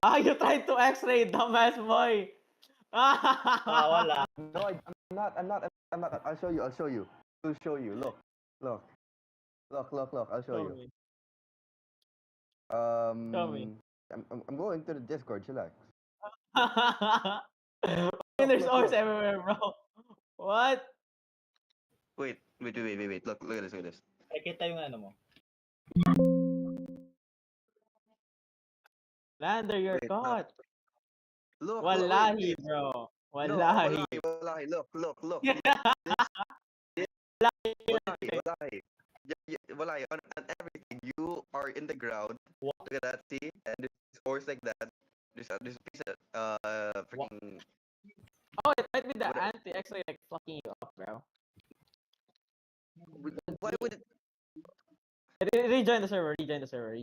Ah, you tried to X-ray, dumbass boy. Wala. No, I'm not. I'll show you. I'll show you. I'll show you. Look. I'll show Show you. me. Show me. I'm going to the Discord. Chillax. There's Look. ores everywhere, bro. What? Wait. Look at this. Nakita yung ano mo. Lander, you're Wait, caught. Look. Wallahi, Wait. bro. No, Wallahi. wallahi. Look. Wallahi. Wallahi. On everything, you are in the ground. What? Look at that. See, and there's ores like that. There's a piece of freaking. Oh, it might be the What- anti-X-ray like fucking you up, bro. Why would it? Rejoin the server. Rejoin the server.